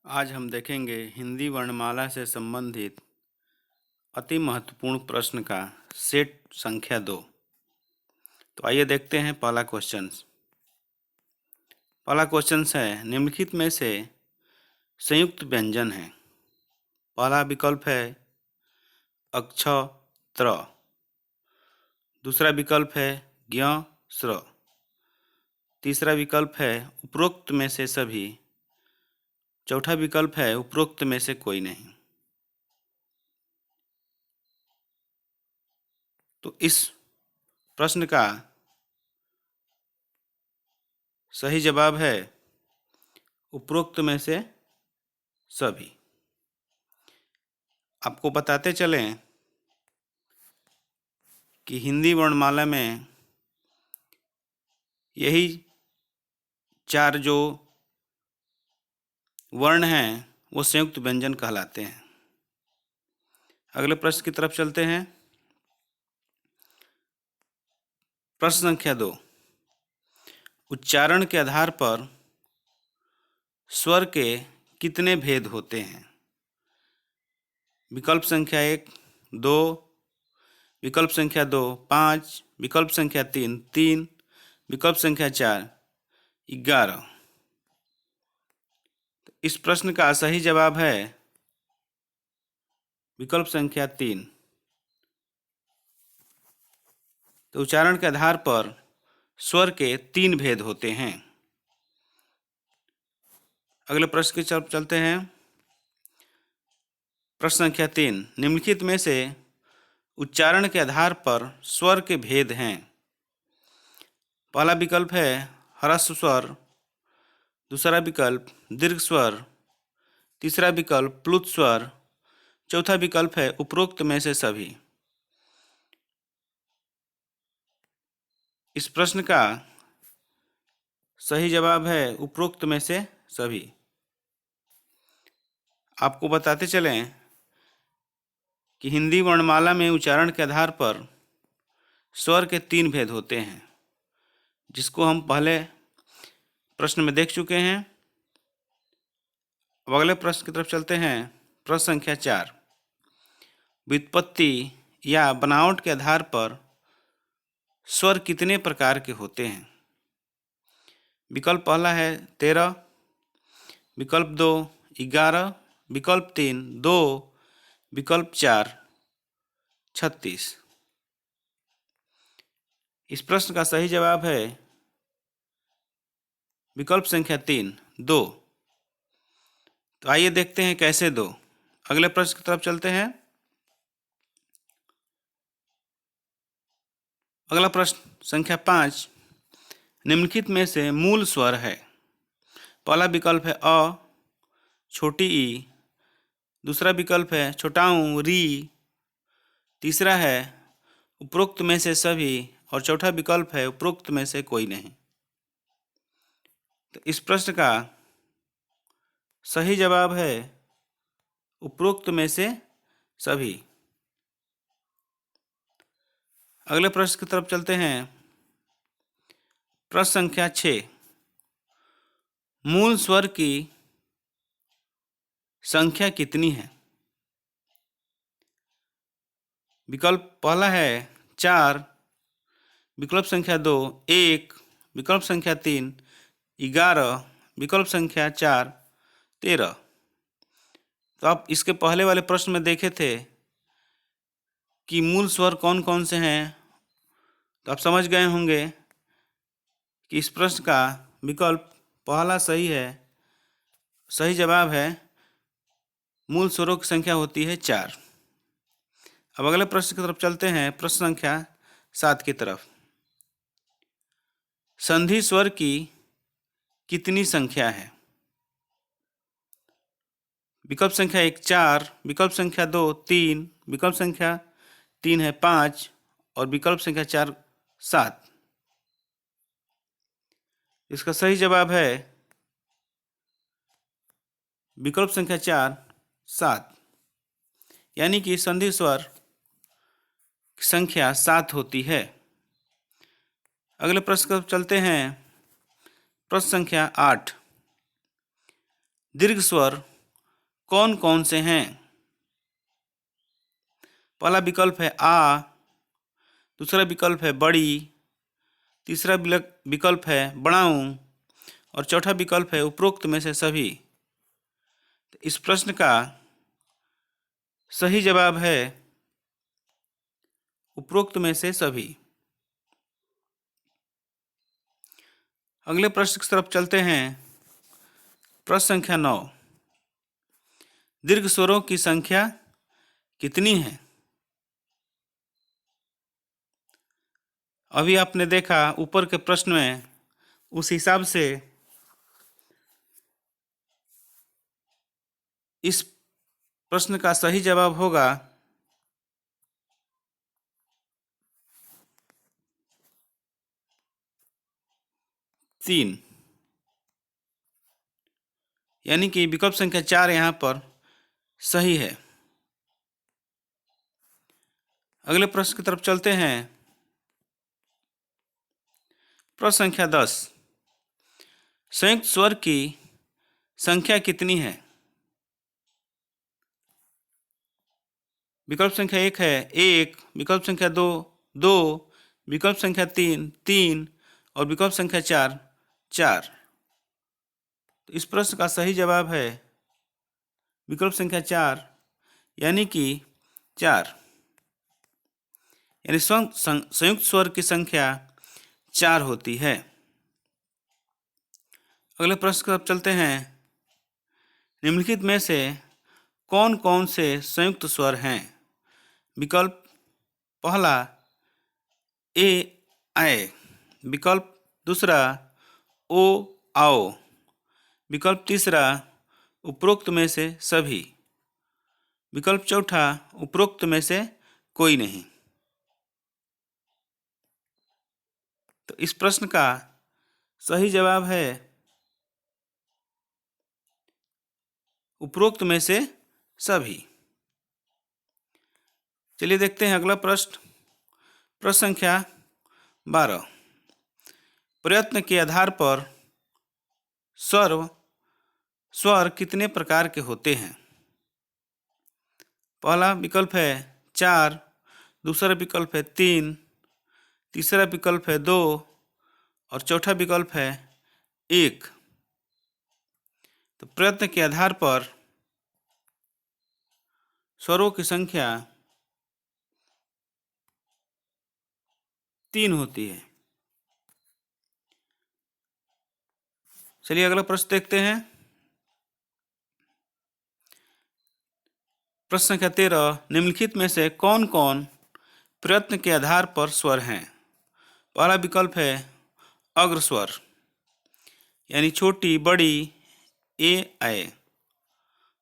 आज हम देखेंगे हिंदी वर्णमाला से संबंधित अति महत्वपूर्ण प्रश्न का सेट संख्या 2। तो आइए देखते हैं पहला क्वेश्चन। पहला क्वेश्चन है, निम्नलिखित में से संयुक्त व्यंजन है। पहला विकल्प है अक्ष त्र, दूसरा विकल्प है ज्ञ श्र, तीसरा विकल्प है उपरोक्त में से सभी, चौथा विकल्प है उपरोक्त में से कोई नहीं। तो इस प्रश्न का सही जवाब है उपरोक्त में से सभी। आपको बताते चलें कि हिंदी वर्णमाला में यही 4 जो वर्ण हैं वो संयुक्त व्यंजन कहलाते हैं। अगले प्रश्न की तरफ चलते हैं। प्रश्न संख्या 2, उच्चारण के आधार पर स्वर के कितने भेद होते हैं? विकल्प संख्या 1 2, विकल्प संख्या 2 5, विकल्प संख्या 3 3, विकल्प संख्या 4 11। इस प्रश्न का सही जवाब है विकल्प संख्या 3। तो उच्चारण के आधार पर स्वर के 3 भेद होते हैं। अगले प्रश्न की तरफ चलते हैं। प्रश्न संख्या 3, निम्नलिखित में से उच्चारण के आधार पर स्वर के भेद हैं। पहला विकल्प है ह्रस्व स्वर, दूसरा विकल्प दीर्घ स्वर, तीसरा विकल्प प्लुत स्वर, चौथा विकल्प है उपरोक्त में से सभी। इस प्रश्न का सही जवाब है उपरोक्त में से सभी। आपको बताते चलें कि हिंदी वर्णमाला में उच्चारण के आधार पर स्वर के 3 भेद होते हैं, जिसको हम पहले प्रश्न में देख चुके हैं। अब अगले प्रश्न की तरफ चलते हैं। प्रश्न संख्या 4, व्युत्पत्ति या बनावट के आधार पर स्वर कितने प्रकार के होते हैं? विकल्प पहला है 13, विकल्प 2 11, विकल्प 3 2, विकल्प 4 36। इस प्रश्न का सही जवाब है विकल्प संख्या 3 2। तो आइए देखते हैं कैसे 2। अगले प्रश्न की तरफ चलते हैं। अगला प्रश्न संख्या 5, निम्नलिखित में से मूल स्वर है। पहला विकल्प है अ, छोटी ई, दूसरा विकल्प है छोटा ऊ री, तीसरा है उपरोक्त में से सभी और चौथा विकल्प है उपरोक्त में से कोई नहीं। तो इस प्रश्न का सही जवाब है उपरोक्त में से सभी। अगले प्रश्न की तरफ चलते हैं। प्रश्न संख्या 6, मूल स्वर की संख्या कितनी है? विकल्प पहला है 4, विकल्प संख्या 2 1, विकल्प संख्या 3 11, विकल्प संख्या 4 13। तो आप इसके पहले वाले प्रश्न में देखे थे कि मूल स्वर कौन कौन से हैं, तो आप समझ गए होंगे कि इस प्रश्न का विकल्प पहला सही है। सही जवाब है मूल स्वरों की संख्या होती है 4। अब अगले प्रश्न की तरफ चलते हैं। प्रश्न संख्या 7 की तरफ। संधि स्वर की कितनी संख्या है? विकल्प संख्या 1 4, विकल्प संख्या 2 3, विकल्प संख्या 3 है 5 और विकल्प संख्या 4 7। इसका सही जवाब है विकल्प संख्या 4 7, यानी कि संधि स्वर की संख्या 7 होती है। अगले प्रश्न पर चलते हैं। प्रश्न संख्या 8, दीर्घ स्वर कौन कौन से हैं? पहला विकल्प है आ, दूसरा विकल्प है बड़ी, तीसरा विकल्प है बनाऊं और चौथा विकल्प है उपरोक्त में से सभी। तो इस प्रश्न का सही जवाब है उपरोक्त में से सभी। अगले प्रश्न की तरफ चलते हैं। प्रश्न संख्या 9, दीर्घ स्वरों की संख्या कितनी है? अभी आपने देखा ऊपर के प्रश्न में, उस हिसाब से इस प्रश्न का सही जवाब होगा 3, यानी कि विकल्प संख्या 4 यहाँ पर सही है। अगले प्रश्न की तरफ चलते हैं। प्रश्न संख्या 10, संयुक्त स्वर की संख्या कितनी है? विकल्प संख्या 1 है 1, विकल्प संख्या 2 2, विकल्प संख्या 3 3 और विकल्प संख्या 4 4। तो इस प्रश्न का सही जवाब है विकल्प संख्या 4, यानी कि 4, यानी संयुक्त स्वर की संख्या 4 होती है। अगले प्रश्न की तरफ चलते हैं। निम्नलिखित में से कौन कौन से संयुक्त स्वर हैं? विकल्प पहला ए आए, विकल्प दूसरा ओ आओ, विकल्प तीसरा उपरोक्त में से सभी, विकल्प चौथा उपरोक्त में से कोई नहीं। तो इस प्रश्न का सही जवाब है उपरोक्त में से सभी। चलिए देखते हैं अगला प्रश्न। प्रश्न संख्या 12, प्रयत्न के आधार पर स्वर कितने प्रकार के होते हैं? पहला विकल्प है 4, दूसरा विकल्प है 3, तीसरा विकल्प है 2 और चौथा विकल्प है 1। तो प्रयत्न के आधार पर स्वरों की संख्या 3 होती है। चलिए अगला प्रश्न देखते हैं। प्रश्न संख्या 13, निम्नलिखित में से कौन कौन प्रयत्न के आधार पर स्वर हैं? पहला विकल्प है अग्रस्वर, यानी छोटी बड़ी ए आए,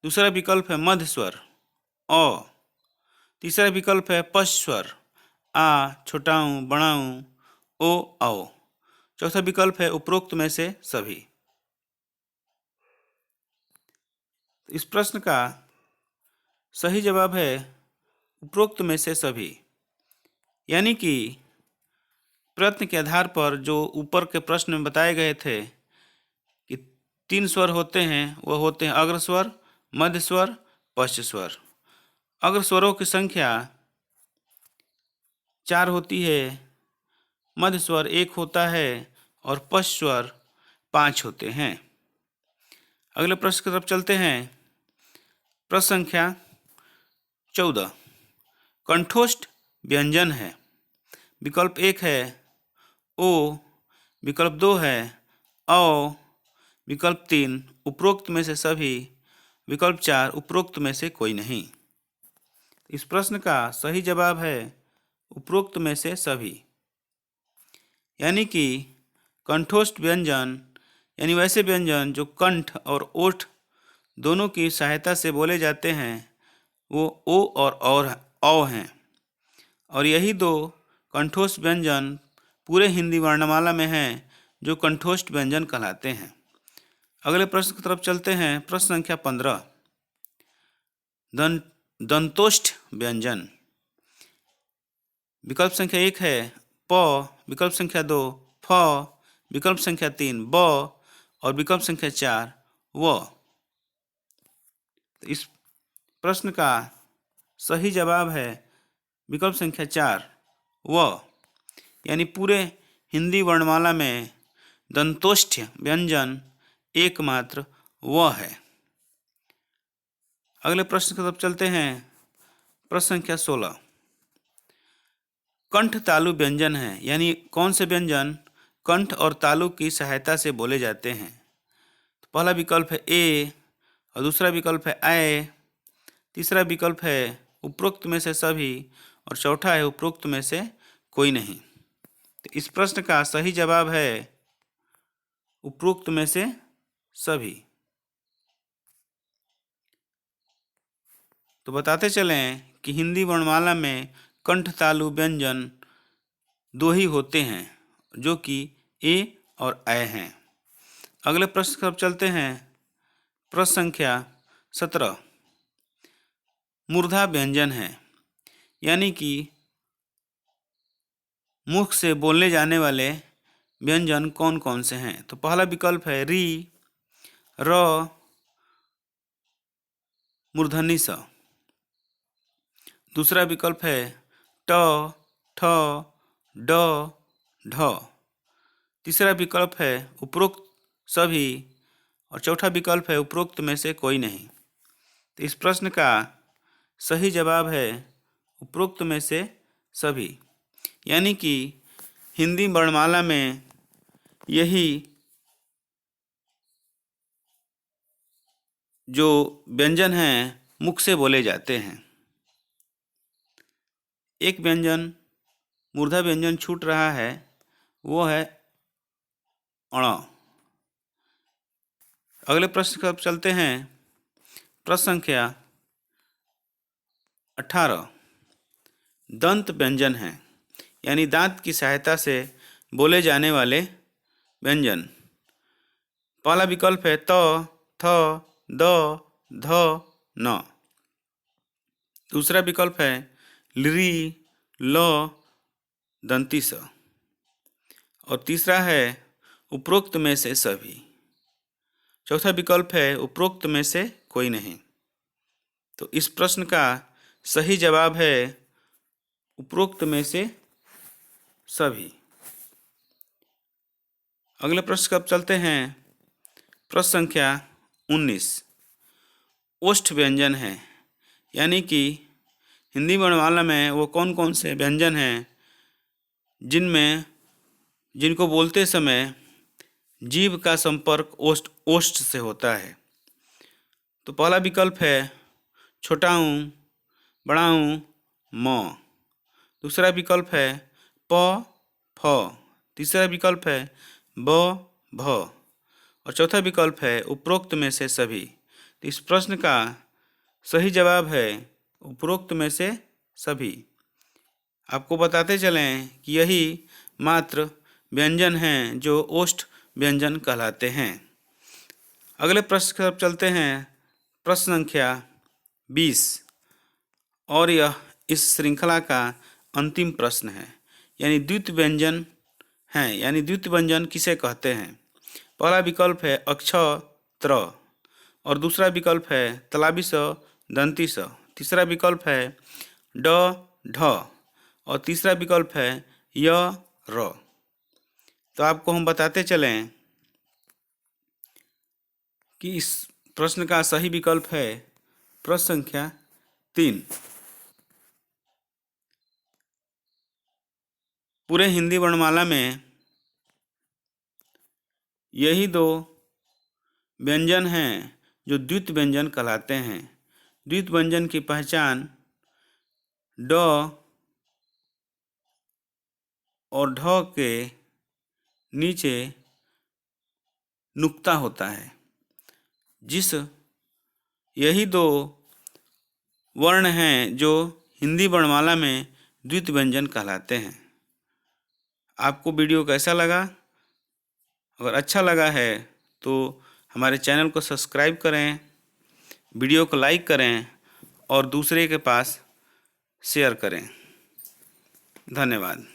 दूसरा विकल्प है मध्य स्वर अ, तीसरा विकल्प है पश्च स्वर आ छोटाऊं बनाऊं ओ आओ, चौथा विकल्प है उपरोक्त में से सभी। इस प्रश्न का सही जवाब है उपरोक्त में से सभी, यानी कि प्रयत्न के आधार पर जो ऊपर के प्रश्न में बताए गए थे कि 3 स्वर होते हैं, वह होते हैं अग्रस्वर, मध्य स्वर, पश्च स्वर। अग्रस्वरों की संख्या 4 होती है, मध्य स्वर 1 होता है और पश्च स्वर 5 होते हैं। अगले प्रश्न की तरफ चलते हैं। प्रश्न संख्या 14, कंठोष्ठ व्यंजन है। विकल्प 1 है ओ, विकल्प 2 है औ, विकल्प 3 उपरोक्त में से सभी, विकल्प 4 उपरोक्त में से कोई नहीं। इस प्रश्न का सही जवाब है उपरोक्त में से सभी, यानी कि कंठोष्ठ व्यंजन यानी वैसे व्यंजन जो कंठ और ओठ दोनों की सहायता से बोले जाते हैं, वो ओ और औ हैं, और यही दो कंठोष्ठ व्यंजन पूरे हिंदी वर्णमाला में हैं जो कंठोष्ठ व्यंजन कहलाते हैं। अगले प्रश्न की तरफ चलते हैं। प्रश्न संख्या 15, दंतोष्ठ व्यंजन। विकल्प संख्या 1 है प, विकल्प संख्या 2 फ, विकल्प संख्या 3 ब और विकल्प संख्या 4 व। तो इस प्रश्न का सही जवाब है विकल्प संख्या 4 व, यानी पूरे हिंदी वर्णमाला में दंतोष्ठ्य व्यंजन एकमात्र व है। अगले प्रश्न की तरफ चलते हैं। प्रश्न संख्या 16 कंठ तालु व्यंजन है, यानी कौन से व्यंजन कंठ और तालु की सहायता से बोले जाते हैं। तो पहला विकल्प है ए, और दूसरा विकल्प है ऐ, तीसरा विकल्प है उपरोक्त में से सभी, और चौथा है उपरोक्त में से कोई नहीं। तो इस प्रश्न का सही जवाब है उपरोक्त में से सभी। तो बताते चलें कि हिंदी वर्णमाला में कंठ तालु व्यंजन 2 ही होते हैं, जो कि ए और ऐ हैं। अगले प्रश्न की तरफ चलते हैं। प्रश्न संख्या 17 मूर्धा व्यंजन है, यानी कि मुख से बोलने जाने वाले व्यंजन कौन कौन से हैं। तो पहला विकल्प है री, र, मूर्धनी स। दूसरा विकल्प है ट, ठ, ड, ढ। तीसरा विकल्प है उपरोक्त सभी, और चौथा विकल्प है उपरोक्त में से कोई नहीं। तो इस प्रश्न का सही जवाब है उपरोक्त में से सभी, यानी कि हिंदी वर्णमाला में यही जो व्यंजन हैं मुख से बोले जाते हैं। एक व्यंजन मूर्धा व्यंजन छूट रहा है, वो है अण। अगले प्रश्न की तरफ चलते हैं। प्रश्न संख्या 18 दंत व्यंजन है, यानी दांत की सहायता से बोले जाने वाले व्यंजन। पहला विकल्प है त, थ, द, ध, न। दूसरा विकल्प है ली, ल, दंती स। और तीसरा है उपरोक्त में से सभी। चौथा विकल्प है उपरोक्त में से कोई नहीं। तो इस प्रश्न का सही जवाब है उपरोक्त में से सभी। अगले प्रश्न की तरफ चलते हैं। प्रश्न संख्या 19 ओष्ठ व्यंजन है, यानी कि हिंदी वर्णमाला में वो कौन कौन से व्यंजन हैं जिनको बोलते समय जीभ का संपर्क ओष्ठ से होता है। तो पहला विकल्प है छोटा ऊँ, बड़ा ऊँ, म। दूसरा विकल्प है प, फ। तीसरा विकल्प है ब, भ। और चौथा विकल्प है उपरोक्त में से सभी। तो इस प्रश्न का सही जवाब है उपरोक्त में से सभी। आपको बताते चलें कि यही मात्र व्यंजन हैं जो ओष्ठ व्यंजन कहलाते हैं। अगले प्रश्न की तरफ चलते हैं। प्रश्न संख्या 20 और यह इस श्रृंखला का अंतिम प्रश्न है, यानी द्वितीय व्यंजन हैं, यानी द्वितीय व्यंजन किसे कहते हैं। पहला विकल्प है अक्ष, त्र। और दूसरा विकल्प है तलाबी स, दंती स। तीसरा विकल्प है ड, ढ। और तीसरा विकल्प है य, र। तो आपको हम बताते चलें कि इस प्रश्न का सही विकल्प है प्रश्न संख्या 3। पूरे हिंदी वर्णमाला में यही 2 व्यंजन हैं जो द्वितीय व्यंजन कहलाते हैं। द्वितीय व्यंजन की पहचान ड और ढ के नीचे नुक्ता होता है। यही 2 वर्ण हैं जो हिंदी वर्णमाला में द्वितीय व्यंजन कहलाते हैं। आपको वीडियो कैसा लगा? अगर अच्छा लगा है तो हमारे चैनल को सब्सक्राइब करें, वीडियो को लाइक करें और दूसरे के पास शेयर करें। धन्यवाद।